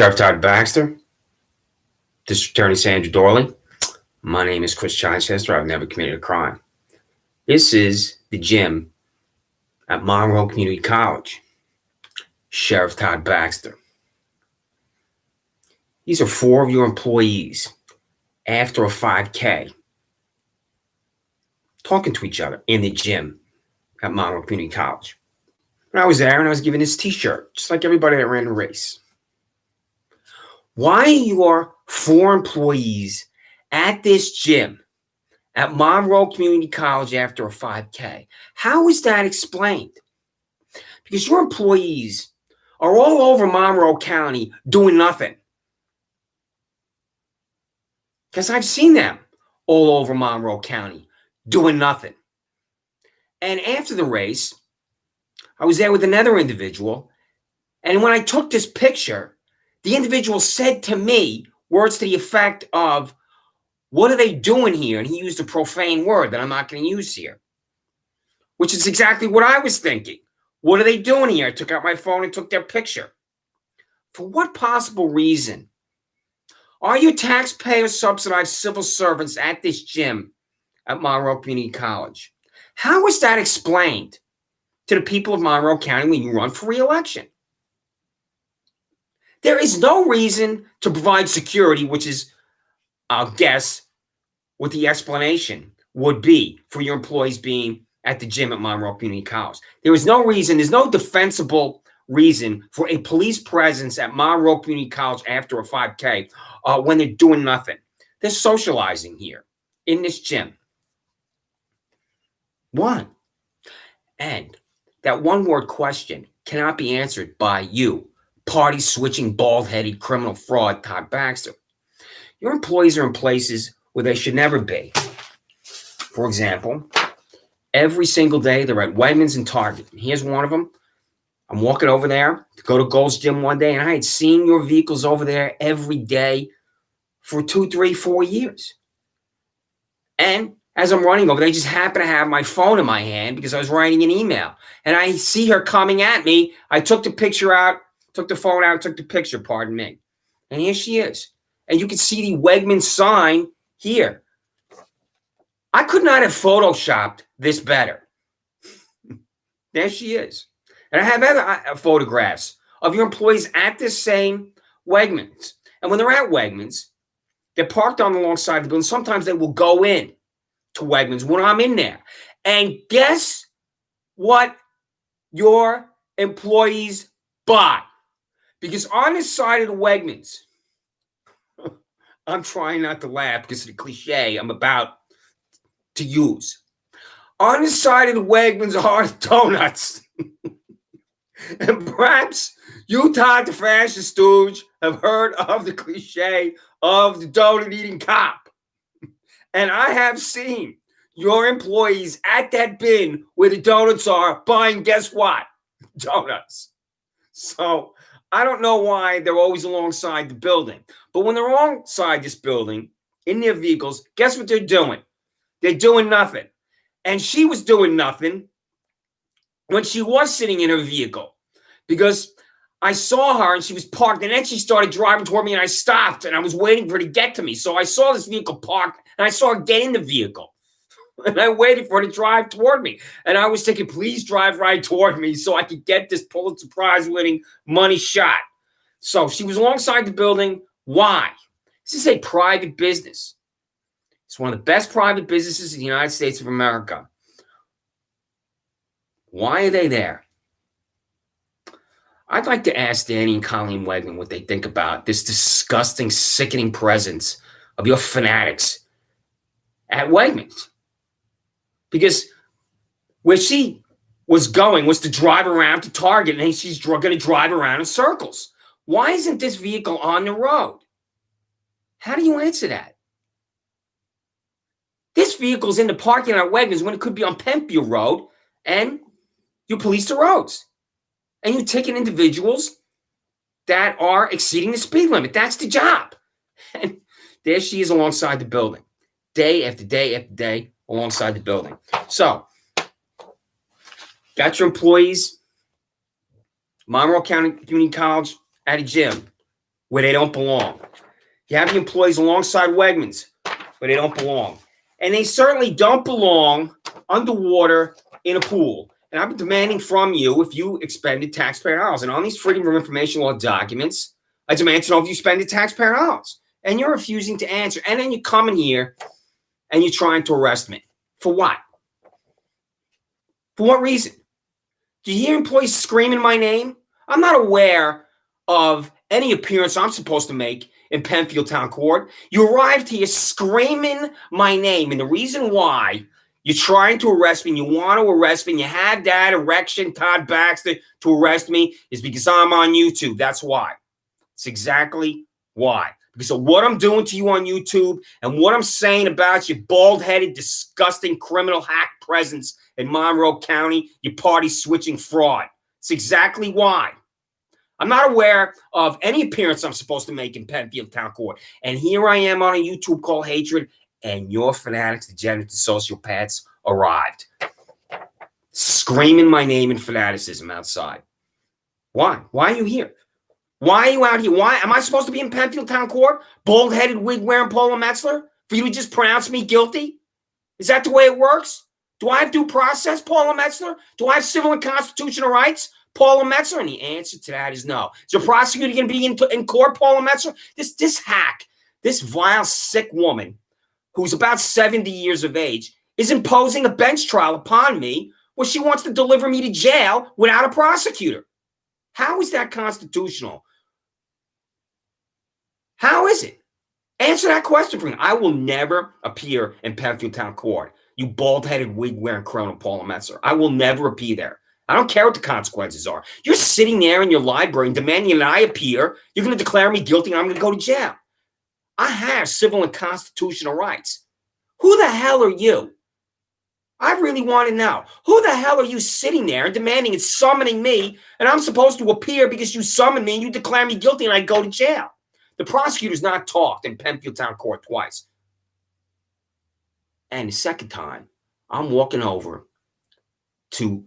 Sheriff Todd Baxter, District Attorney Sandra Doorley. My name is Chris Chichester. I've never committed a crime. This is the gym at Monroe Community College. Sheriff Todd Baxter. These are 4 of your employees after a 5K talking to each other in the gym at Monroe Community College. And I was there and I was given this t-shirt, just like everybody that ran the race. Why are your 4 employees at this gym at Monroe Community College after a 5K? How is that explained? Because your employees are all over Monroe County doing nothing. Because I've seen them all over Monroe County doing nothing. And after the race, I was there with another individual. And when I took this picture, the individual said to me words to the effect of, "What are they doing here?" And he used a profane word that I'm not going to use here, which is exactly what I was thinking. What are they doing here? I took out my phone and took their picture. For what possible reason are you taxpayer-subsidized civil servants at this gym at Monroe Community College? How is that explained to the people of Monroe County when you run for re-election? There is no reason to provide security, which is, I'll guess, what the explanation would be for your employees being at the gym at Monroe Community College. There is no reason, there's no defensible reason for a police presence at Monroe Community College after a 5K when they're doing nothing. They're socializing here in this gym. One. And that one-word question cannot be answered by you, party-switching, bald-headed criminal fraud Todd Baxter. Your employees are in places where they should never be. For example, every single day they're at Wegmans and Target. And here's one of them. I'm walking over there to go to Gold's Gym one day, and I had seen your vehicles over there every day for 2, 3, 4 years. And as I'm running over, they just happen to have my phone in my hand because I was writing an email. And I see her coming at me. I took the picture out, took the phone out, took the picture, pardon me. And here she is. And you can see the Wegman sign here. I could not have photoshopped this better. There she is. And I have other photographs of your employees at this same Wegmans. And when they're at Wegmans, they're parked on the long side of the building. Sometimes they will go in to Wegmans when I'm in there. And guess what your employees buy? Because on this side of the Wegmans, I'm trying not to laugh because of the cliche I'm about to use. On the side of the Wegmans are donuts. And perhaps you, Todd the fascist stooge, have heard of the cliche of the donut-eating cop. And I have seen your employees at that bin where the donuts are buying, guess what? Donuts. So I don't know why they're always alongside the building. But when they're alongside this building, in their vehicles, guess what they're doing? They're doing nothing. And she was doing nothing when she was sitting in her vehicle. Because I saw her and she was parked. And then she started driving toward me and I stopped. And I was waiting for her to get to me. So I saw this vehicle parked and I saw her get in the vehicle. And I waited for her to drive toward me. And I was thinking, please drive right toward me so I could get this Pulitzer Prize-winning money shot. So she was alongside the building. Why? This is a private business. It's one of the best private businesses in the United States of America. Why are they there? I'd like to ask Danny and Colleen Wegman what they think about this disgusting, sickening presence of your fanatics at Wegmans. Because where she was going was to drive around to Target, and she's going to drive around in circles. Why isn't this vehicle on the road? How do you answer that? This vehicle's in the parking lot at Wegmans when it could be on Penfield Road, and you police the roads. And you ticket individuals that are exceeding the speed limit. That's the job. And there she is alongside the building. Day after day after day alongside the building. So, got your employees, Monroe County Community College at a gym. where they don't belong. You have the employees alongside Wegmans where they don't belong. And they certainly don't belong underwater in a pool. And I've been demanding from you if you expended taxpayer dollars. And on these Freedom of Information Law documents, I demand to know if you spend taxpayer dollars. And you're refusing to answer. And then you come in here and you're trying to arrest me. For what? For what reason? Do you hear employees screaming my name? I'm not aware of any appearance I'm supposed to make in Penfield Town Court. You arrived here screaming my name. And the reason why you're trying to arrest me and you want to arrest me and you had that erection, Todd Baxter, to arrest me is because I'm on YouTube. That's why. It's exactly why. Because of what I'm doing to you on YouTube and what I'm saying about your bald-headed, disgusting criminal hack presence in Monroe County, your party-switching fraud. It's exactly why. I'm not aware of any appearance I'm supposed to make in Penfield Town Court. And here I am on a YouTube called Hatred, and your fanatics, degenerates, and sociopaths arrived. Screaming my name in fanaticism outside. Why? Why are you here? Why are you out here? Why? Am I supposed to be in Penfield Town Court? Bald-headed, wig-wearing Paula Metzler? For you to just pronounce me guilty? Is that the way it works? Do I have due process, Paula Metzler? Do I have civil and constitutional rights, Paula Metzler? And the answer to that is no. Is the prosecutor going to be in court, Paula Metzler? This hack, this vile, sick woman who's about 70 years of age is imposing a bench trial upon me where she wants to deliver me to jail without a prosecutor. How is that constitutional? How is it? Answer that question for me. I will never appear in Penfield Town Court. You bald-headed, wig-wearing criminal, Paula Metzler. I will never appear there. I don't care what the consequences are. You're sitting there in your library and demanding that I appear. You're going to declare me guilty and I'm going to go to jail. I have civil and constitutional rights. Who the hell are you? I really want to know. Who the hell are you sitting there and demanding and summoning me and I'm supposed to appear because you summoned me and you declare me guilty and I go to jail? The prosecutor's not talked in Penfield Town Court twice. And the second time, I'm walking over to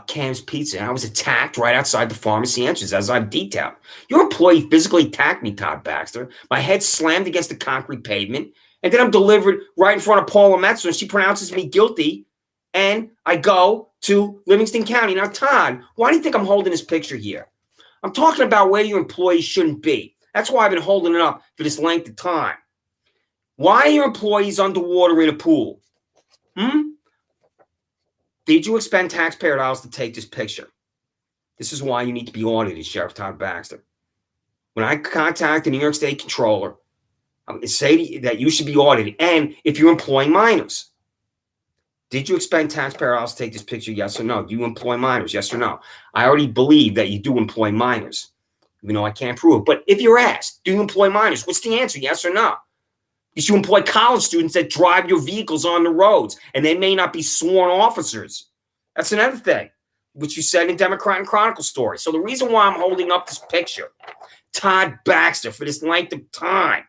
Cam's Pizza, and I was attacked right outside the pharmacy entrance, as I've detailed. Your employee physically attacked me, Todd Baxter. My head slammed against the concrete pavement, and then I'm delivered right in front of Paula Metzler, and she pronounces me guilty, and I go to Livingston County. Now, Todd, why do you think I'm holding this picture here? I'm talking about where your employees shouldn't be. That's why I've been holding it up for this length of time. Why are your employees underwater in a pool? Did you expend taxpayer dollars to take this picture? This is why you need to be audited, Sheriff Todd Baxter. When I contact the New York State Controller, I'm going to say that you should be audited. And if you're employing minors, did you expend taxpayer dollars to take this picture? Yes or no? Do you employ minors? Yes or no? I already believe that you do employ minors, even though I can't prove it. But if you're asked, do you employ minors? What's the answer? Yes or no? Because you employ college students that drive your vehicles on the roads, and they may not be sworn officers. That's another thing, which you said in Democrat and Chronicle story. So the reason why I'm holding up this picture, Todd Baxter, for this length of time,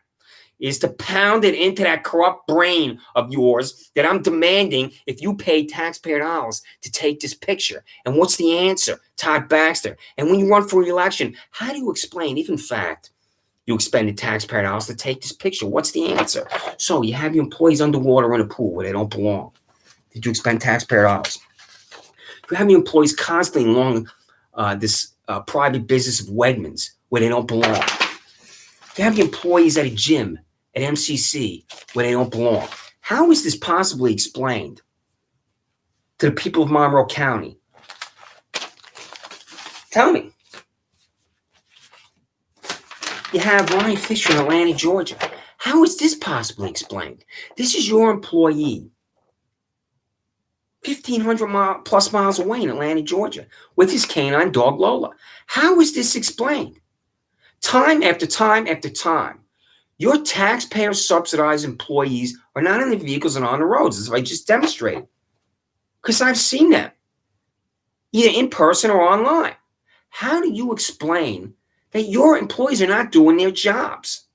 is to pound it into that corrupt brain of yours that I'm demanding if you pay taxpayer dollars to take this picture. And what's the answer? Todd Baxter. And when you run for re-election, how do you explain if, in fact, you expended taxpayer dollars to take this picture? What's the answer? So you have your employees underwater in a pool where they don't belong. Did you expend taxpayer dollars? You have your employees constantly along this private business of Wegmans where they don't belong. You have your employees at a gym at MCC where they don't belong. How is this possibly explained to the people of Monroe County? Tell me. You have Ryan Fisher in Atlanta, Georgia. How is this possibly explained? This is your employee, 1,500 plus miles away in Atlanta, Georgia, with his canine dog Lola. How is this explained? Time after time after time, your taxpayer-subsidized employees are not in the vehicles and on the roads, as I just demonstrated, because I've seen them, either in person or online. How do you explain that your employees are not doing their jobs?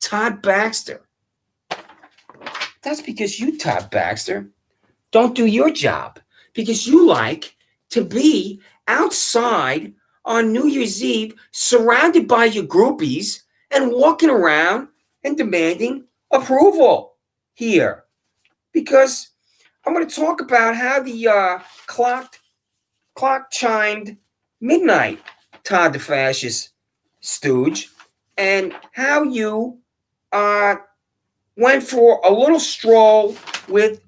Todd Baxter. That's because you, Todd Baxter, don't do your job, because you like to be outside on New Year's Eve surrounded by your groupies and walking around and demanding approval here. Because I'm going to talk about how the clock chimed midnight, Todd the fascist stooge, and how you went for a little stroll with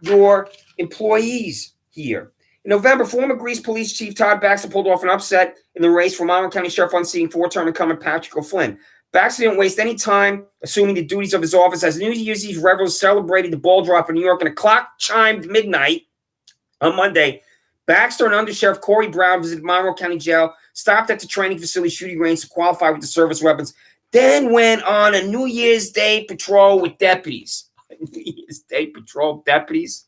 your employees here. In November, former Greece Police Chief Todd Baxter pulled off an upset in the race for Monroe County Sheriff unseating four-term incumbent Patrick O'Flynn. Baxter didn't waste any time assuming the duties of his office as New Year's Eve revelers celebrated the ball drop in New York and a clock chimed midnight on Monday. Baxter and Under Sheriff Corey Brown visited Monroe County Jail, stopped at the training facility shooting range to qualify with the service weapons, then went on a New Year's Day patrol with deputies. New Year's Day patrol deputies?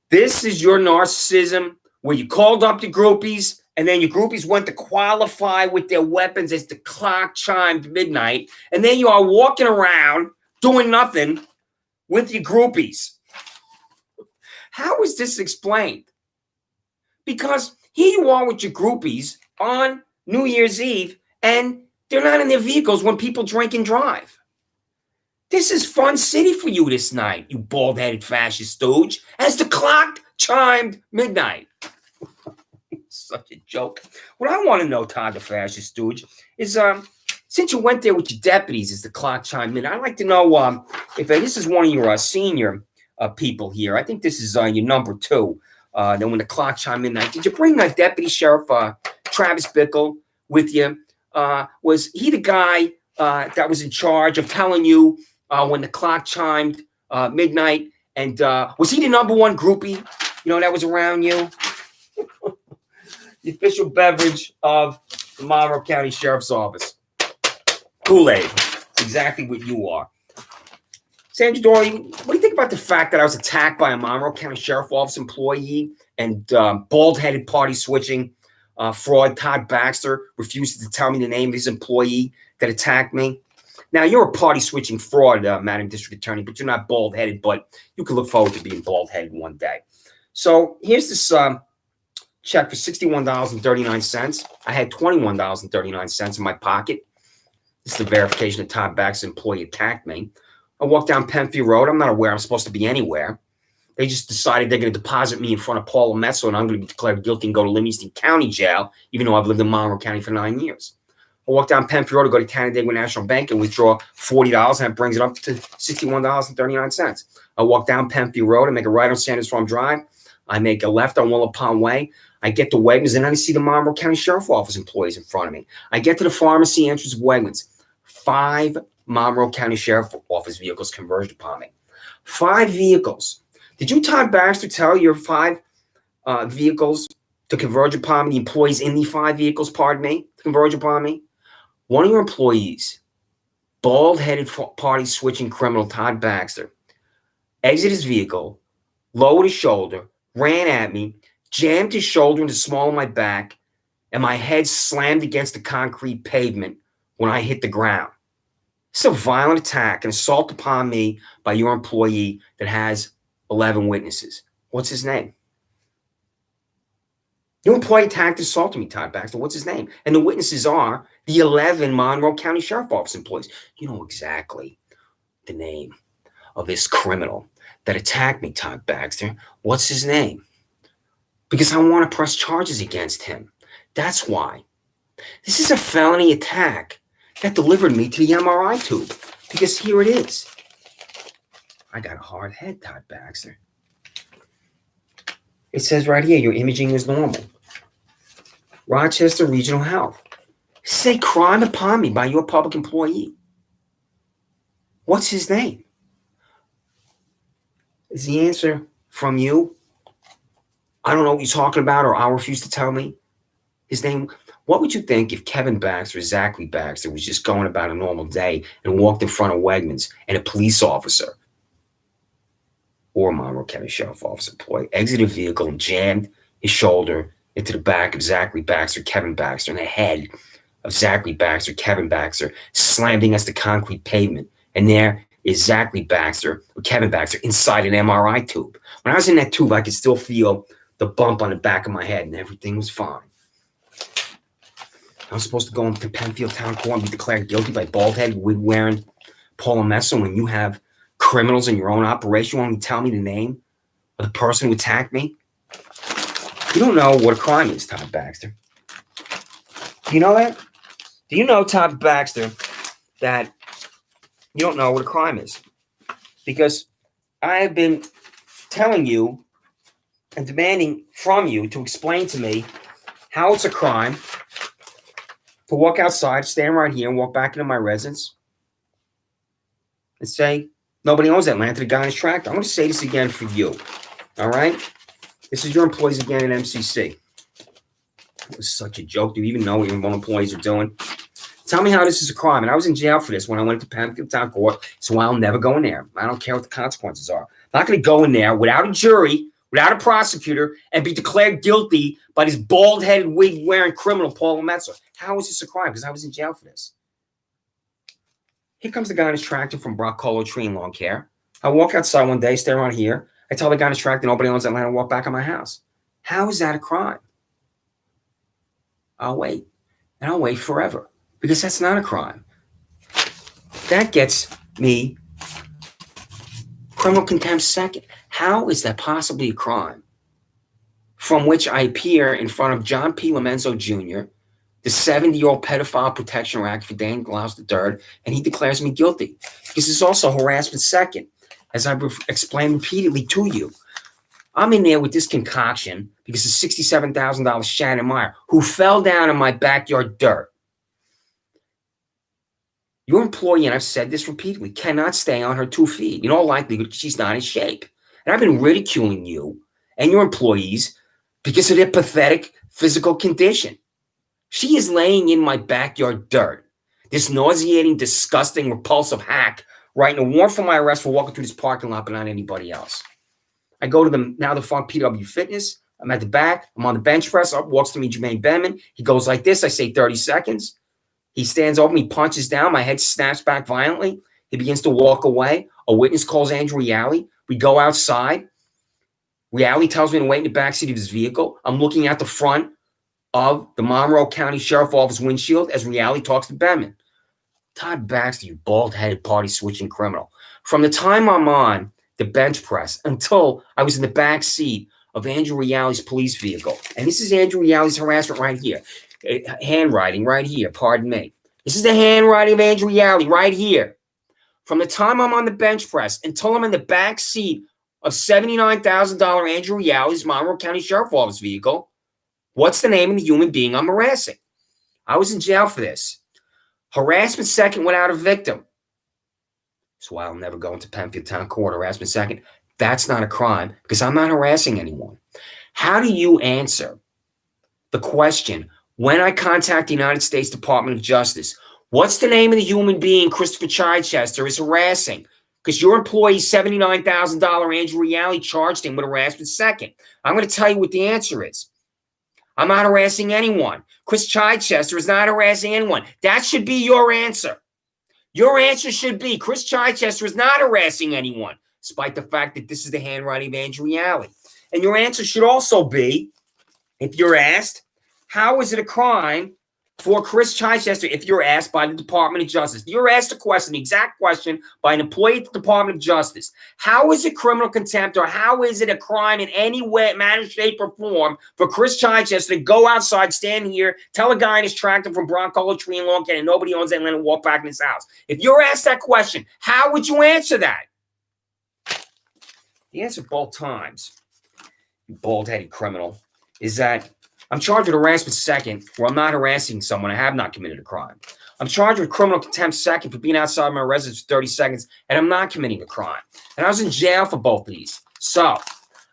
This is your narcissism where you called up your groupies and then your groupies went to qualify with their weapons as the clock chimed midnight. And then you are walking around doing nothing with your groupies. How is this explained? Because here you are with your groupies on New Year's Eve and they're not in their vehicles when people drink and drive. This is fun city for you this night, you bald-headed fascist stooge, as the clock chimed midnight. Such a joke. What I want to know, Todd the fascist stooge, is since you went there with your deputies as the clock chimed midnight, I'd like to know if this is one of your senior people here. I think this is your number two. Then when the clock chimed midnight, did you bring Deputy Sheriff Travis Bickle with you? Was he the guy that was in charge of telling you when the clock chimed midnight? And was he the number one groupie, that was around you? The official beverage of the Monroe County Sheriff's Office. Kool-Aid. It's exactly what you are. Sandra, Doorley, what do you think about the fact that I was attacked by a Monroe County Sheriff's Office employee and bald-headed party-switching fraud Todd Baxter refuses to tell me the name of his employee that attacked me? Now, you're a party-switching fraud, Madam District Attorney, but you're not bald-headed, but you can look forward to being bald-headed one day. So here's this check for $61.39. I had $21.39 in my pocket. This is the verification that Todd Baxter's employee attacked me. I walk down Penfield Road. I'm not aware I'm supposed to be anywhere. They just decided they're going to deposit me in front of Paula Metzel, and I'm going to be declared guilty and go to Livingston County Jail, even though I've lived in Monroe County for 9 years. I walk down Penfield Road to go to Canandaigua National Bank and withdraw $40, and it brings it up to $61.39. I walk down Penfield Road and make a right on Sanders Farm Drive. I make a left on Willow Pond Way. I get to Wegmans, and then I see the Monroe County Sheriff's Office employees in front of me. I get to the pharmacy entrance of Wegmans. 5 Monroe County Sheriff's Office vehicles converged upon me. 5 vehicles. Did you, Todd Baxter, tell your 5 vehicles to converge upon me, the employees in the 5 vehicles, pardon me, to converge upon me? One of your employees, bald-headed party-switching criminal Todd Baxter, exited his vehicle, lowered his shoulder, ran at me, jammed his shoulder into the small of my back, and my head slammed against the concrete pavement when I hit the ground. It's a violent attack and assault upon me by your employee that has 11 witnesses. What's his name? Your employee attacked and assaulted me, Todd Baxter. What's his name? And the witnesses are the 11 Monroe County Sheriff's Office employees. You know exactly the name of this criminal that attacked me, Todd Baxter. What's his name? Because I want to press charges against him. That's why. This is a felony attack that delivered me to the MRI tube. Because here it is. I got a hard head, Todd Baxter. It says right here, your imaging is normal. Rochester Regional Health. This is a crime upon me by your public employee. What's his name? Is the answer from you? I don't know what you're talking about, or I'll refuse to tell me his name. What would you think if Kevin Baxter, Zachary Baxter, was just going about a normal day and walked in front of Wegmans and a police officer or a Monroe County Sheriff's Office employee exited a vehicle and jammed his shoulder into the back of Zachary Baxter, Kevin Baxter, and the head of Zachary Baxter, Kevin Baxter, slammed against the concrete pavement. And there is Zachary Baxter, or Kevin Baxter, inside an MRI tube. When I was in that tube, I could still feel the bump on the back of my head, and everything was fine. I'm supposed to go into Penfield Town Court and be declared guilty by bald-headed, wig-wearing Paula Messer when you have criminals in your own operation. You want to tell me the name of the person who attacked me? You don't know what a crime is, Todd Baxter. Do you know that? Do you know, Todd Baxter, that you don't know what a crime is? Because I have been telling you and demanding from you to explain to me how it's a crime to walk outside, stand right here, and walk back into my residence and say, nobody owns that land to the guy in his tractor. I'm going to say this again for you, all right? This is your employees again at MCC. It was such a joke. Do you even know what your own employees are doing? Tell me how this is a crime. And I was in jail for this when I went to Penfield Town Court, so I'll never go in there. I don't care what the consequences are. I'm not going to go in there without a jury, without a prosecutor, and be declared guilty by this bald-headed, wig-wearing criminal, Paula Metzer. How is this a crime? Because I was in jail for this. Here comes the guy in his tractor from Broccolo Tree in Lawn Care. I walk outside one day, stay around here. I tell the guy in his tractor nobody owns that land and walk back in my house. How is that a crime? I'll wait. And I'll wait forever. Because that's not a crime. That gets me criminal contempt second. How is that possibly a crime? From which I appear in front of John P. Lomenzo Jr., the 70-year-old pedophile protection rack for Dan Glaus III, and he declares me guilty. Because it's also harassment second, as I've explained repeatedly to you. I'm in there with this concoction because of $67,000 Shannon Meyer, who fell down in my backyard dirt. Your employee, and I've said this repeatedly, cannot stay on her 2 feet. In all likelihood, she's not in shape. And I've been ridiculing you and your employees because of their pathetic physical condition. She is laying in my backyard dirt. This nauseating, disgusting, repulsive hack writing a warrant for my arrest for walking through this parking lot, but not anybody else. I go to the now defunct PW Fitness. I'm at the back. I'm on the bench press. Up walks to me Jermaine Benman. He goes like this. I say 30 seconds. He stands over me, punches down. My head snaps back violently. He begins to walk away. A witness calls Andrew Reale. We go outside. Reale tells me to wait in the backseat of his vehicle. I'm looking at the front of the Monroe County Sheriff Office windshield as Reale talks to Benman. Todd Baxter, you bald-headed party-switching criminal. From the time I'm on the bench press until I was in the back seat of Andrew Reale's police vehicle, and this is Andrew Reale's harassment right here. Handwriting right here, pardon me. This is the handwriting of Andrew Reale right here. From the time I'm on the bench press until I'm in the back seat of $79,000 Andrew Reale's Monroe County Sheriff Office vehicle, what's the name of the human being I'm harassing? I was in jail for this. Harassment second without a victim. That's why I'll never go into Penfield Town Court. Harassment second. That's not a crime because I'm not harassing anyone. How do you answer the question, when I contact the United States Department of Justice, what's the name of the human being Christopher Chichester is harassing? Because your employee, $79,000 Andrew Reale, charged him with harassment second. I'm going to tell you what the answer is. I'm not harassing anyone. Chris Chichester is not harassing anyone. That should be your answer. Your answer should be Chris Chichester is not harassing anyone, despite the fact that this is the handwriting of Andrew Reale. And your answer should also be, if you're asked, how is it a crime for Chris Chichester if you're asked by the Department of Justice? You're asked a question, the exact question, by an employee at the Department of Justice. How is it criminal contempt or how is it a crime in any way, manner, shape, or form for Chris Chichester to go outside, stand here, tell a guy in his tractor from Broccolo Tree in Lawn Care and nobody owns that land and walk back in his house? If you're asked that question, how would you answer that? The answer both times, you bald-headed criminal, is that I'm charged with harassment second, where I'm not harassing someone. I have not committed a crime. I'm charged with criminal contempt second for being outside my residence for 30 seconds, and I'm not committing a crime. And I was in jail for both of these. So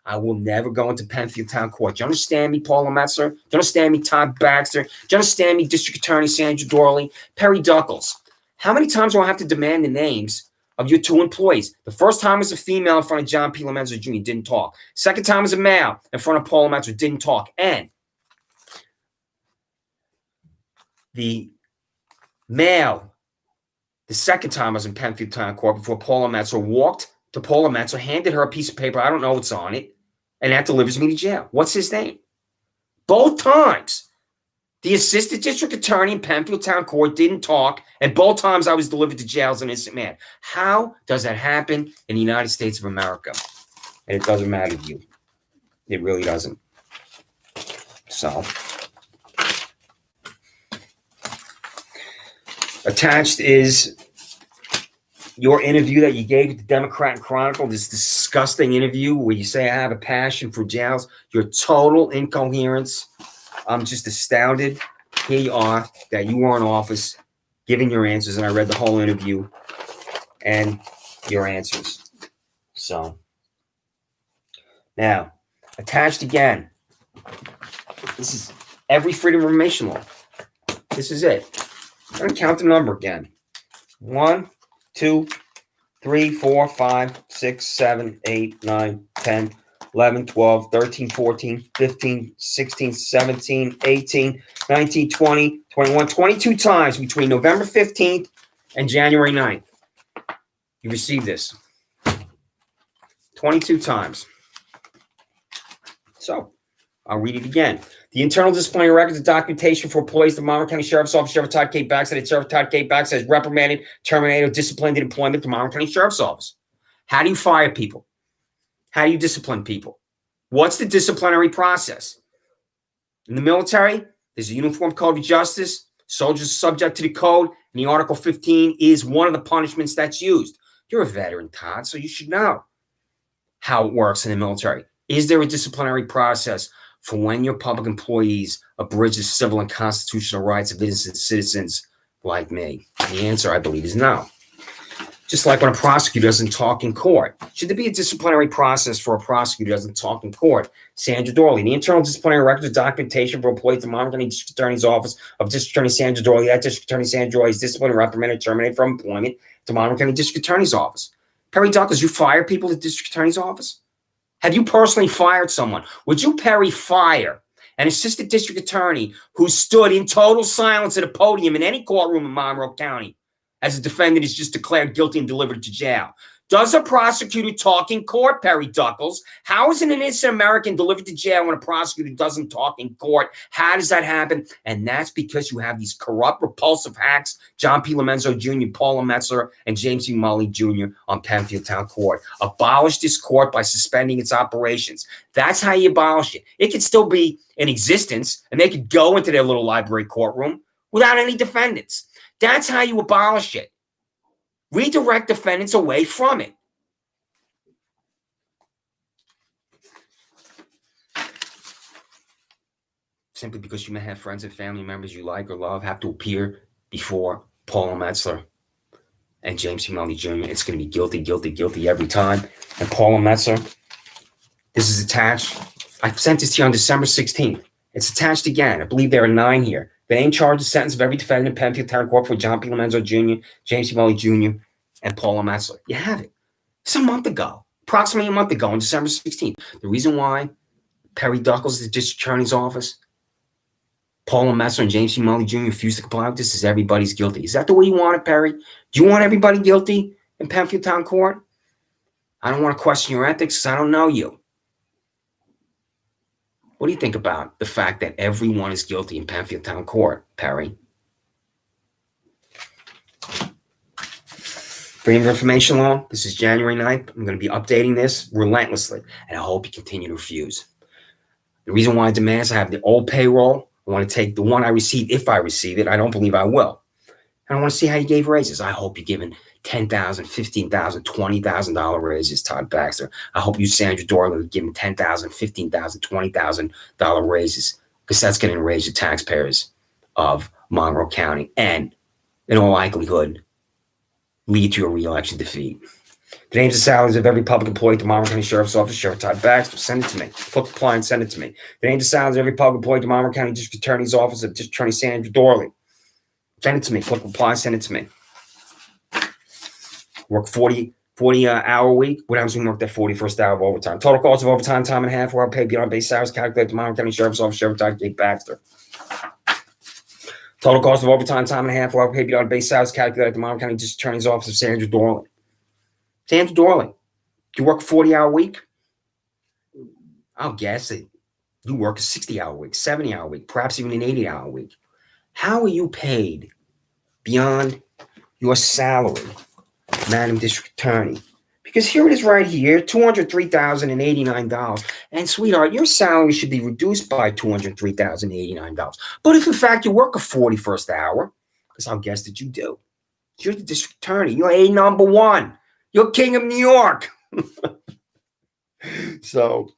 I will never go into Penfield Town Court. Do you understand me, Paula Metzer? Do you understand me, Todd Baxter? Do you understand me, District Attorney Sandra Doorley? Perry Duckles? How many times do I have to demand the names of your 2 employees? The first time was a female in front of John P. Lomenzo Jr., didn't talk. Second time was a male in front of Paula Metzer, didn't talk. And the male, the second time I was in Penfield Town Court before Paula Metzer, walked to Paula Metzer, handed her a piece of paper, I don't know what's on it, and that delivers me to jail. What's his name? Both times, The assistant district attorney in Penfield Town Court didn't talk, and both times I was delivered to jail as an innocent man. How does that happen in the United States of America? And it doesn't matter to you. It really doesn't. So, attached is your interview that you gave at the Democrat and Chronicle, this disgusting interview where you say I have a passion for jails. Your total incoherence. I'm just astounded. Here you are, that you were in office giving your answers, and I read the whole interview and your answers. So, now, attached again. This is every Freedom of Information law. This is it. I'm going to count the number again. 1, 2, 3, 4, 5, 6, 7, 8, 9, 10, 11, 12, 13, 14, 15, 16, 17, 18, 19, 20, 21, 22 times between November 15th and January 9th. You received this. 22 times. So, I'll read it again. The internal disciplinary records of documentation for employees of the Monroe County Sheriff's Office, Sheriff Todd K. Baxter, that Sheriff Todd K. Baxter has reprimanded, terminated, or disciplined in employment to Monroe County Sheriff's Office. How do you fire people? How do you discipline people? What's the disciplinary process? In the military, there's a Uniform Code of Justice. Soldiers are subject to the code, and the Article 15 is one of the punishments that's used. You're a veteran, Todd, so you should know how it works in the military. Is there a disciplinary process for when your public employees abridge the civil and constitutional rights of innocent citizens like me? The answer, I believe, is no. Just like when a prosecutor doesn't talk in court. Should there be a disciplinary process for a prosecutor who doesn't talk in court? Sandra Doorley, the internal disciplinary records of documentation for employees of the Monroe County District Attorney's Office of District Attorney Sandra Doorley. That District Attorney Sandra Doorley is disciplined, reprimanded, terminated from employment to Monroe County District Attorney's Office. Perry Douglas, you fire people at the District Attorney's Office? Have you personally fired someone? Would you, Perry, fire an assistant district attorney who stood in total silence at a podium in any courtroom in Monroe County as a defendant is just declared guilty and delivered to jail? Does a prosecutor talk in court, Perry Duckles? How is an innocent American delivered to jail when a prosecutor doesn't talk in court? How does that happen? And that's because you have these corrupt, repulsive hacks, John P. Lomenzo Jr., Paula Metzler, and James C. Mully Jr. on Penfield Town Court. Abolish this court by suspending its operations. That's how you abolish it. It could still be in existence, and they could go into their little library courtroom without any defendants. That's how you abolish it. Redirect defendants away from it. Simply because you may have friends and family members you like or love have to appear before Paula Metzler and James C. Mully Jr. It's going to be guilty, guilty, guilty every time. And Paula Metzler, this is attached. I sent this to you on December 16th. It's attached again. I believe there are 9 here. The name, charge, and sentence of every defendant in Penfield Town Court for John P. Lomenzo Jr., James C. Mully Jr., and Paula Metzler. You have it. It's a month ago, approximately a month ago on December 16th. The reason why Perry Duckles is the district attorney's office, Paula Metzler and James C. Mully Jr. refused to comply with this is everybody's guilty. Is that the way you want it, Perry? Do you want everybody guilty in Penfield Town Court? I don't want to question your ethics because I don't know you. What do you think about the fact that everyone is guilty in Penfield Town Court, Perry? Freedom of Information Law. This is January 9th. I'm going to be updating this relentlessly, and I hope you continue to refuse. The reason why I demand is I have the old payroll. I want to take the one I received if I receive it. I don't believe I will. And I want to see how you gave raises. I hope you're giving $10,000, $15,000, $20,000 raises, Todd Baxter. I hope you, Sandra Doorley, are giving $10,000, $15,000, $20,000 raises, because that's going to raise the taxpayers of Monroe County and, in all likelihood, lead to a re-election defeat. The names and salaries of every public employee at the Monroe County Sheriff's Office, Sheriff Todd Baxter, send it to me. Click apply and send it to me. The names and salaries of every public employee at the Monroe County District Attorney's Office of District Attorney Sandra Doorley. Send it to me. Click apply, send it to me. Work 40 hour week. What happens when you work that 41st hour of overtime? Total cost of overtime, time and a half, or paid beyond base salaries calculated at the Monroe County Sheriff's Office, Sheriff Todd K. Baxter. Total cost of overtime, time and a half, or paid beyond base salaries calculated at the Monroe County District Attorney's Office of Sandra Doorley. Sandra Doorley, do you work a 40-hour week? I'll guess that You work a 60-hour week, 70-hour week, perhaps even an 80-hour week. How are you paid beyond your salary, Madam District Attorney? Because here it is right here, $203,089. And sweetheart, your salary should be reduced by $203,089. But if in fact you work a 41st hour, because I'll guess that you do, you're the district attorney. You're a number one. You're king of New York. So,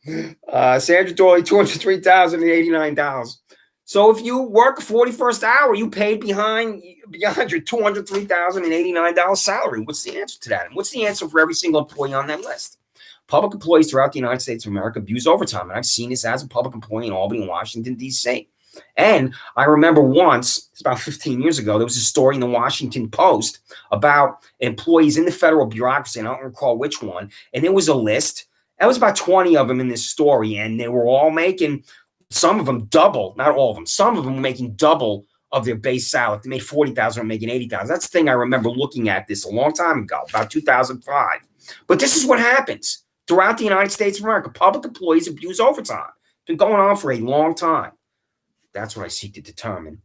Sandra Doorley, $203,089. So if you work a 41st hour, you paid beyond your $203,089 salary. What's the answer to that? And what's the answer for every single employee on that list? Public employees throughout the United States of America abuse overtime. And I've seen this as a public employee in Albany, Washington, D.C. And I remember once, it's about 15 years ago, there was a story in the Washington Post about employees in the federal bureaucracy, and I don't recall which one. And there was a list. There was about 20 of them in this story, and they were all making, some of them double, not all of them, some of them were making double of their base salary. If they made $40,000 or making $80,000. That's the thing I remember looking at this a long time ago, about 2005. But this is what happens throughout the United States of America. Public employees abuse overtime. It's been going on for a long time. That's what I seek to determine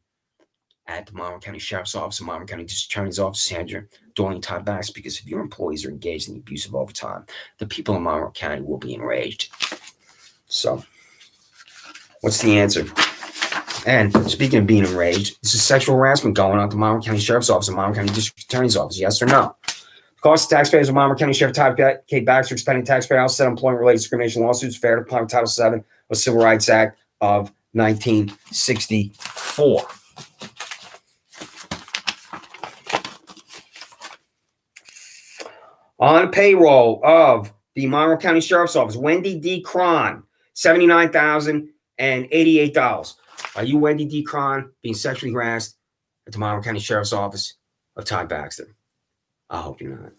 at the Monroe County Sheriff's Office and Monroe County District Attorney's Office, Sandra, Doorley, and Todd, Baxter, because if your employees are engaged in the abuse of overtime, the people in Monroe County will be enraged. So, what's the answer? And speaking of being enraged, this is sexual harassment going on at the Monroe County Sheriff's Office and Monroe County District Attorney's Office, yes or no? The cost of taxpayers of Monroe County Sheriff Todd K. Baxter expending taxpayer house set employment-related discrimination lawsuits fair to apply Title VII of the Civil Rights Act of 1964. On the payroll of the Monroe County Sheriff's Office, Wendy D. Cron, $79,088. Are you Wendy D. Cron being sexually harassed at the Monroe County Sheriff's Office of Todd Baxter? I hope you're not.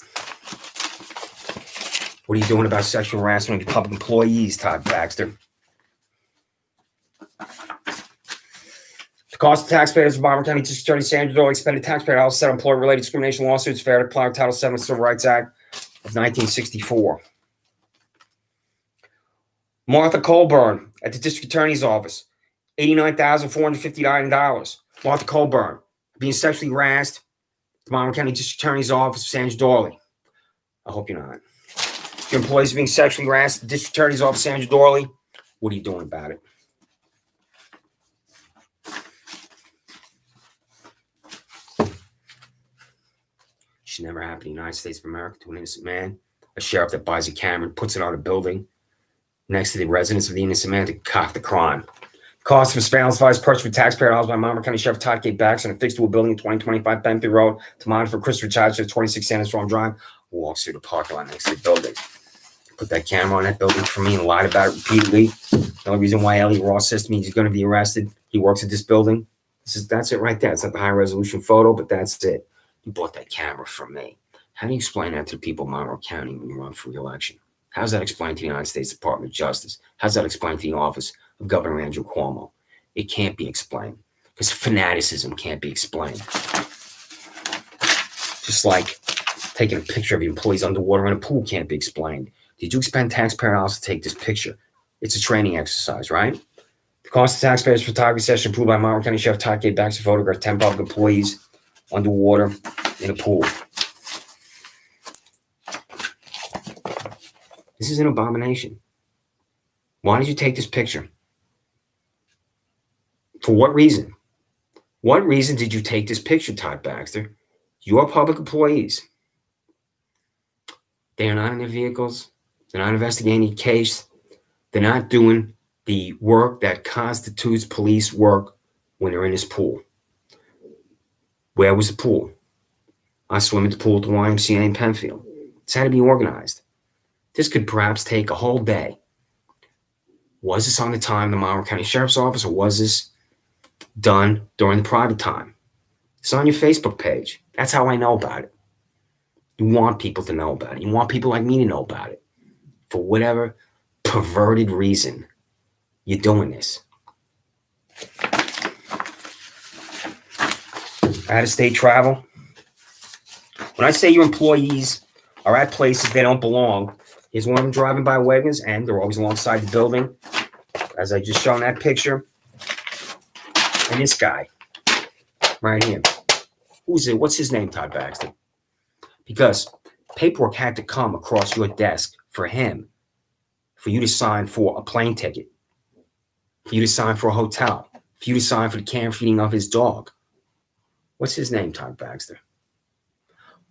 What are you doing about sexual harassment of your public employees, Todd Baxter? The cost of taxpayers of Monroe County District Attorney Sandra Doorley expended taxpayer dollars set employment-related discrimination lawsuits fair to apply Title VII of the Civil Rights Act of 1964. Martha Colburn at the District Attorney's Office, $89,459. Martha Colburn being sexually harassed at the Monroe County District Attorney's Office of Sandra Doorley. I hope you're not. If your employees are being sexually harassed at the District Attorney's Office of Sandra Doorley, what are you doing about it? Should never happen in the United States of America to an innocent man. A sheriff that buys a camera and puts it on a building next to the residence of the innocent man to cock the crime. Cost of surveillance device purchased with taxpayer dollars by Monroe County Sheriff Todd K. Baxter and affixed to a building in 2025 Benfield Road to monitor for Christopher Childs at 26 Sanders Farm Drive. Walks through the parking lot next to the building. Put that camera on that building for me and lied about it repeatedly. The only reason why Elliot Ross says to me he's going to be arrested, he works at this building. That's it right there. It's not the high resolution photo, but that's it. You bought that camera from me. How do you explain that to the people of Monroe County when you run for re-election? How does that explain to the United States Department of Justice? How does that explain to the office of Governor Andrew Cuomo? It can't be explained because fanaticism can't be explained. Just like taking a picture of your employees underwater in a pool can't be explained. Did you expend taxpayer dollars to take this picture? It's a training exercise, right? The cost of taxpayers photography session approved by Monroe County Sheriff Todd K. Baxter photographed 10 public employees underwater in a pool. This is an abomination. Why did you take this picture? For what reason? What reason did you take this picture, Todd Baxter? Your public employees. They are not in their vehicles. They're not investigating the case. They're not doing the work that constitutes police work when they're in this pool. Where was the pool? I swim at the pool at the YMCA in Penfield. It's had to be organized. This could perhaps take a whole day. Was this on the time of the Monroe County Sheriff's Office, or was this done during the private time? It's on your Facebook page. That's how I know about it. You want people to know about it. You want people like me to know about it. For whatever perverted reason, you're doing this. Out-of-state travel. When I say your employees are at places they don't belong, here's one of them driving by Wegmans, and they're always alongside the building. as I just shown that picture, and this guy right here. Who's it? What's his name, Todd Baxter? Because paperwork had to come across your desk for him, for you to sign for a plane ticket, for you to sign for a hotel, for you to sign for the care and feeding of his dog. What's his name, Todd Baxter?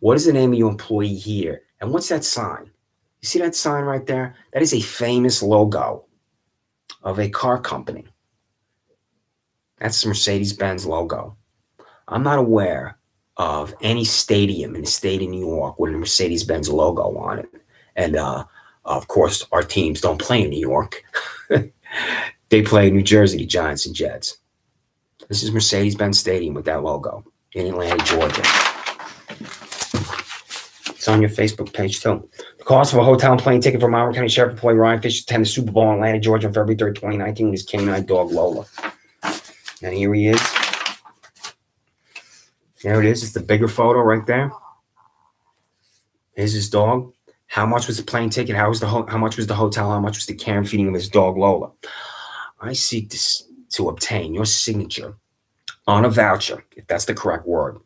What is the name of your employee here? And what's that sign? You see that sign right there? That is a famous logo of a car company. That's the Mercedes-Benz logo. I'm not aware of any stadium in the state of New York with a Mercedes-Benz logo on it. And of course, our teams don't play in New York. They play in New Jersey, the Giants and Jets. This is Mercedes-Benz Stadium with that logo in Atlanta, Georgia. It's on your Facebook page, too. The cost of a hotel and plane ticket for Monroe County Sheriff employee Ryan Fisher to attend the Super Bowl in Atlanta, Georgia on February 3rd, 2019 with his canine dog, Lola. And here he is. There it is. It's the bigger photo right there. Here's his dog. How much was the plane ticket? How much was the hotel? How much was the care and feeding of his dog, Lola? I seek to obtain your signature on a voucher, if that's the correct word,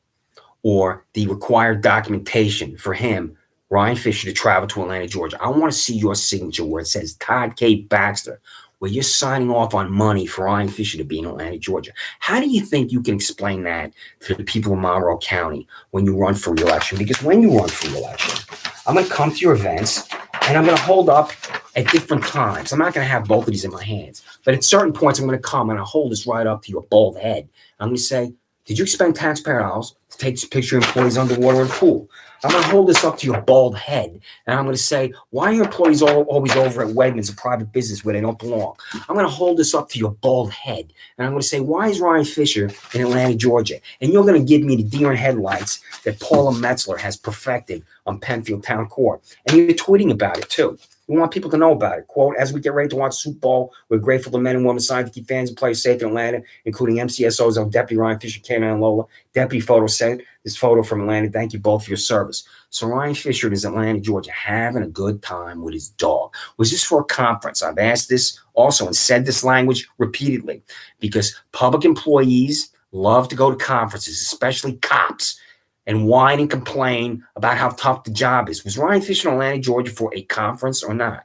or the required documentation for him, Ryan Fisher, to travel to Atlanta, Georgia. I want to see your signature where it says Todd K. Baxter, where you're signing off on money for Ryan Fisher to be in Atlanta, Georgia. How do you think you can explain that to the people of Monroe County when you run for re-election? Because when you run for re-election, I'm going to come to your events and I'm going to hold up at different times. I'm not going to have both of these in my hands, but at certain points, I'm going to come and I'll hold this right up to your bald head. I'm going to say, did you expend taxpayer dollars to take this picture of employees underwater in the pool? I'm going to hold this up to your bald head, and I'm going to say, why are your employees always over at Wegmans, a private business where they don't belong? I'm going to hold this up to your bald head, and I'm going to say, why is Ryan Fisher in Atlanta, Georgia? And you're going to give me the deer in headlights that Paula Metzler has perfected on Penfield Town Court. And you're tweeting about it, too. We want people to know about it. Quote, as we get ready to watch Super Bowl, we're grateful to men and women signed to keep fans and players safe in Atlanta, including MCSO's own Deputy Ryan Fisher, Canine Lola. Deputy photo sent this photo from Atlanta. Thank you both for your service. So Ryan Fisher is Atlanta, Georgia, having a good time with his dog. Was this for a conference? I've asked this also and said this language repeatedly because public employees love to go to conferences, especially cops, and whine and complain about how tough the job is. Was Ryan Fisher in Atlanta, Georgia for a conference or not?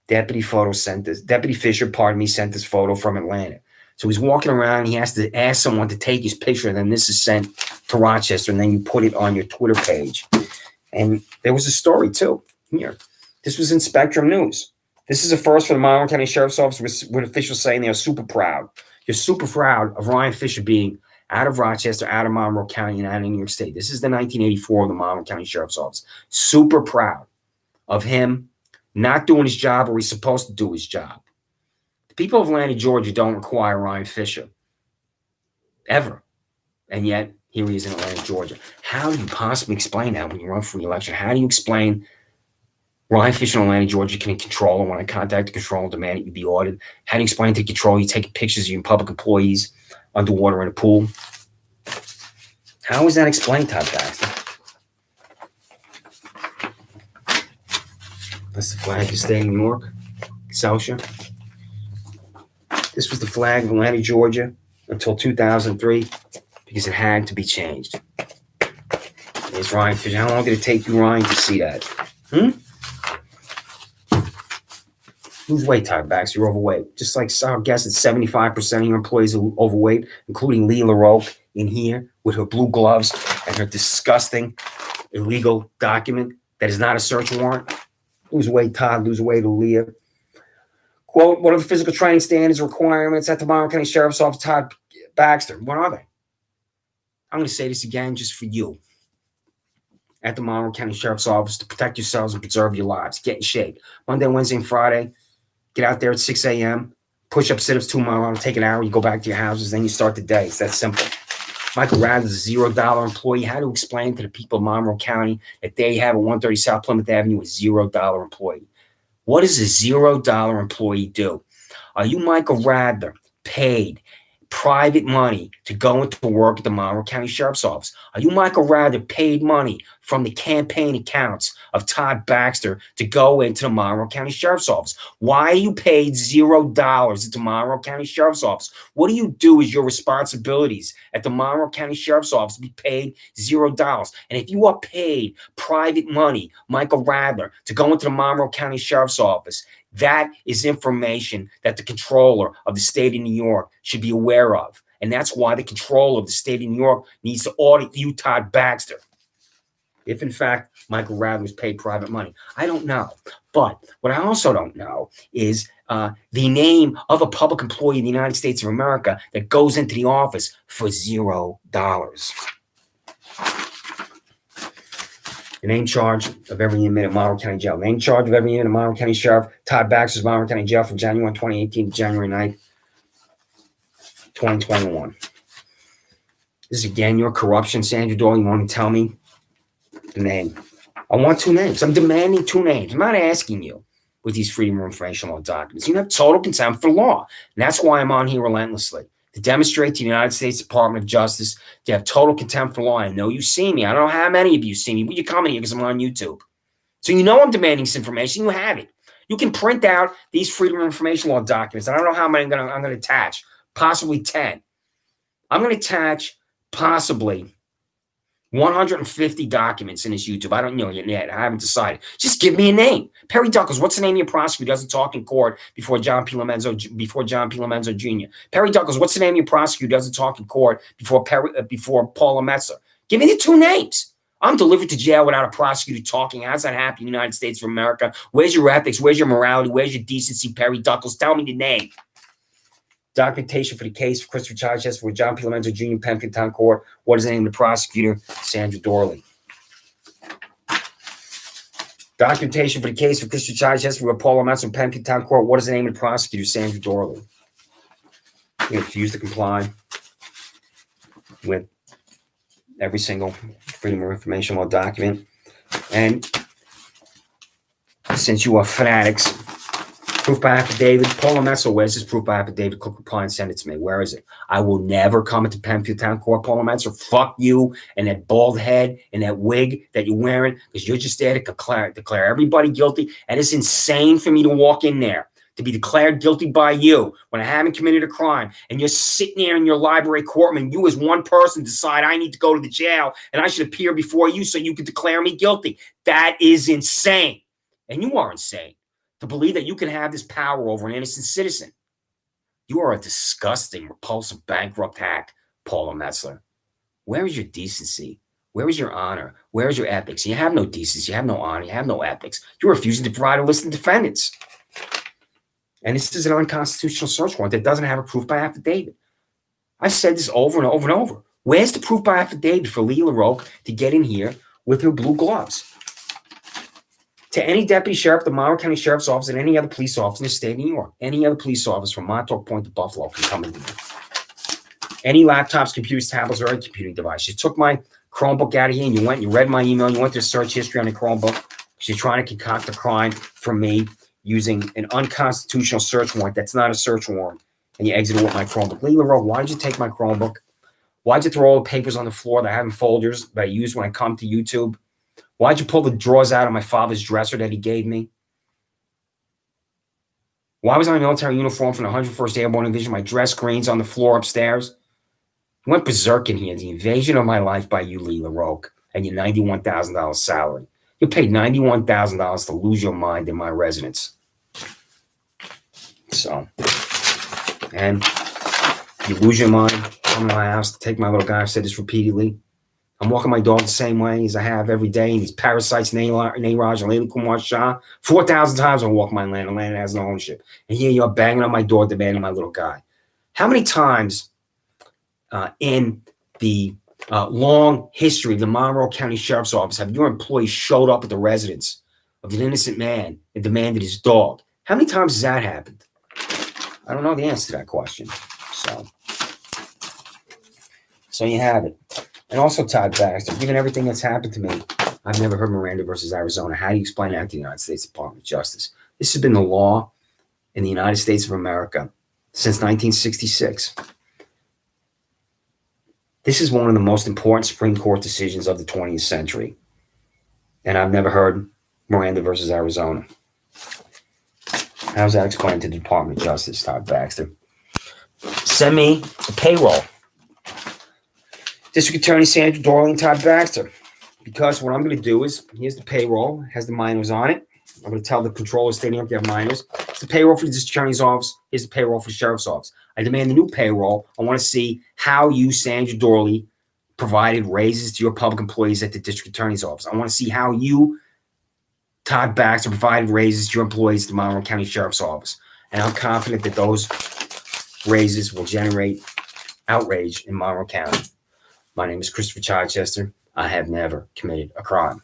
Deputy Fisher, sent this photo from Atlanta. So he's walking around, he has to ask someone to take his picture, and then this is sent to Rochester, and then you put it on your Twitter page. And there was a story, too, here. This was in Spectrum News. This is a first for the Monroe County Sheriff's Office with officials saying they are super proud. You're super proud of Ryan Fisher being out of Rochester, out of Monroe County, and out of New York State. This is the 1984 of the Monroe County Sheriff's Office. Super proud of him not doing his job where he's supposed to do his job. The people of Atlanta, Georgia don't require Ryan Fisher. Ever. And yet, here he is in Atlanta, Georgia. How do you possibly explain that when you run for re-election? How do you explain Ryan Fisher in Atlanta, Georgia can control, and when I contact the control and demand that you be audited? How do you explain to the control you take pictures of your public employees underwater in a pool? How is that explained, Todd Baxter? That's the flag of the state of New York, Excelsior. This was the flag of Atlanta, Georgia until 2003 because it had to be changed. There's Ryan Fisher. How long did it take you, Ryan, to see that? Lose weight, Todd Baxter. You're overweight. Just like our guess that 75% of your employees are overweight, including Leah LaRoque in here with her blue gloves and her disgusting illegal document that is not a search warrant. Lose weight, Todd. Lose weight, Leah. Quote, what are the physical training standards requirements at the Monroe County Sheriff's Office, Todd Baxter? What are they? I'm going to say this again just for you. At the Monroe County Sheriff's Office to protect yourselves and preserve your lives. Get in shape. Monday, Wednesday, and Friday. Get out there at 6 a.m. Push-up, sit-ups, 2 mile, take an hour. You go back to your houses. Then you start the day. It's that simple. Michael Radler's a $0 employee. How to explain to the people of Monroe County that they have a 130 South Plymouth Avenue, a $0 employee? What does a $0 employee do? Are you Michael Radler, paid private money to go into work at the Monroe County Sheriff's Office? Are you, Michael Rather, paid money from the campaign accounts of Todd Baxter to go into the Monroe County Sheriff's Office? Why are you paid $0 at the Monroe County Sheriff's Office? What do you do as your responsibilities at the Monroe County Sheriff's Office to be paid $0? And if you are paid private money, Michael Rather, to go into the Monroe County Sheriff's Office, that is information that the controller of the state of New York should be aware of. And that's why the controller of the state of New York needs to audit you, Todd Baxter. If, in fact, Michael Rather was paid private money. I don't know. But what I also don't know is the name of a public employee in the United States of America that goes into the office for $0. The name charge of every inmate at Monroe County Jail. Name charge of every inmate at Monroe County Sheriff Todd Baxter's Monroe County Jail from January 2018 to January 9th, 2021. This is again your corruption, Sandra Doorley. You want to tell me the name? I want 2 names. I'm demanding 2 names. I'm not asking you with these Freedom of Information Law documents. You have total contempt for law. And that's why I'm on here relentlessly, to demonstrate to the United States Department of Justice to have total contempt for law. I know you see me. I don't know how many of you see me, but you're coming here because I'm on YouTube. So you know I'm demanding this information. You have it. You can print out these Freedom of Information Law documents. I don't know how many I'm going to attach. Possibly 10. I'm going to attach possibly 150 documents in this YouTube. I don't know yet. I haven't decided. Just give me a name. Perry Duckles. What's the name of your prosecutor who doesn't talk in court before John P. Lomenzo Jr.? Perry Duckles. What's the name of your prosecutor who doesn't talk in court before Paula Metzler? Give me the 2 names. I'm delivered to jail without a prosecutor talking. How's that happen in the United States of America? Where's your ethics? Where's your morality? Where's your decency, Perry Duckles? Tell me the name. Documentation for the case for Christopher Chichester with John P. Lomenzo Jr. Penfield Town Court. What is the name of the prosecutor? Sandra Doorley. Documentation for the case for Christopher Chichester with Paul Lomenzo Penfield Town Court. What is the name of the prosecutor? Sandra Doorley. You refuse to comply with every single Freedom of Information Law document. And since you are fanatics, proof by affidavit. Paula Metzler, where's this proof by affidavit? Click reply and send it to me. Where is it? I will never come into Penfield Town Court, Paula Metzler. Fuck you and that bald head and that wig that you're wearing, because you're just there to declare everybody guilty. And it's insane for me to walk in there, to be declared guilty by you when I haven't committed a crime. And you're sitting there in your library courtroom and you as one person decide I need to go to the jail and I should appear before you so you can declare me guilty. That is insane. And you are insane to believe that you can have this power over an innocent citizen. You are a disgusting, repulsive, bankrupt hack, Paula Metzler. Where is your decency? Where is your honor? Where is your ethics? You have no decency. You have no honor. You have no ethics. You're refusing to provide a list of defendants. And this is an unconstitutional search warrant that doesn't have a proof by affidavit. I've said this over and over and over. Where's the proof by affidavit for Lee LaRoque to get in here with her blue gloves? To any deputy sheriff, the Monroe County Sheriff's Office, and any other police officer in the state of New York, any other police officer from Montauk Point to Buffalo can come into me. Any laptops, computers, tablets, or any computing device. You took my Chromebook out of here and you read my email, you went to search history on the Chromebook because you're trying to concoct a crime from me using an unconstitutional search warrant that's not a search warrant, and you exited with my Chromebook. Lee LaRoque, why did you take my Chromebook? Why did you throw all the papers on the floor that I have in folders that I use when I come to YouTube? Why'd you pull the drawers out of my father's dresser that he gave me? Why was I in military uniform from the 101st Airborne Division, my dress screens on the floor upstairs? You went berserk in here. The invasion of my life by you, Lee LaRoque, and your $91,000 salary. You paid $91,000 to lose your mind in my residence. So, and you lose your mind, come to my house to take my little guy. I've said this repeatedly. I'm walking my dog the same way as I have every day. And these parasites, Nayraj and Layla Kumar Shah, 4,000 times I walk my land. The land has no ownership. And here you're banging on my door, demanding my little guy. How many times in the long history of the Monroe County Sheriff's Office have your employees showed up at the residence of an innocent man and demanded his dog? How many times has that happened? I don't know the answer to that question. So you have it. And also, Todd Baxter, given everything that's happened to me, I've never heard Miranda versus Arizona. How do you explain that to the United States Department of Justice? This has been the law in the United States of America since 1966. This is one of the most important Supreme Court decisions of the 20th century. And I've never heard Miranda versus Arizona. How's that explained to the Department of Justice, Todd Baxter? Send me the payroll. District Attorney Sandra, Doorley, and Todd Baxter. Because what I'm going to do is, here's the payroll, has the minors on it. I'm going to tell the controller standing up, you have minors. It's the payroll for the district attorney's office. Here's the payroll for the sheriff's office. I demand the new payroll. I want to see how you, Sandra Doorley, provided raises to your public employees at the district attorney's office. I want to see how you, Todd Baxter, provided raises to your employees at the Monroe County Sheriff's Office. And I'm confident that those raises will generate outrage in Monroe County. My name is Christopher Chichester. I have never committed a crime.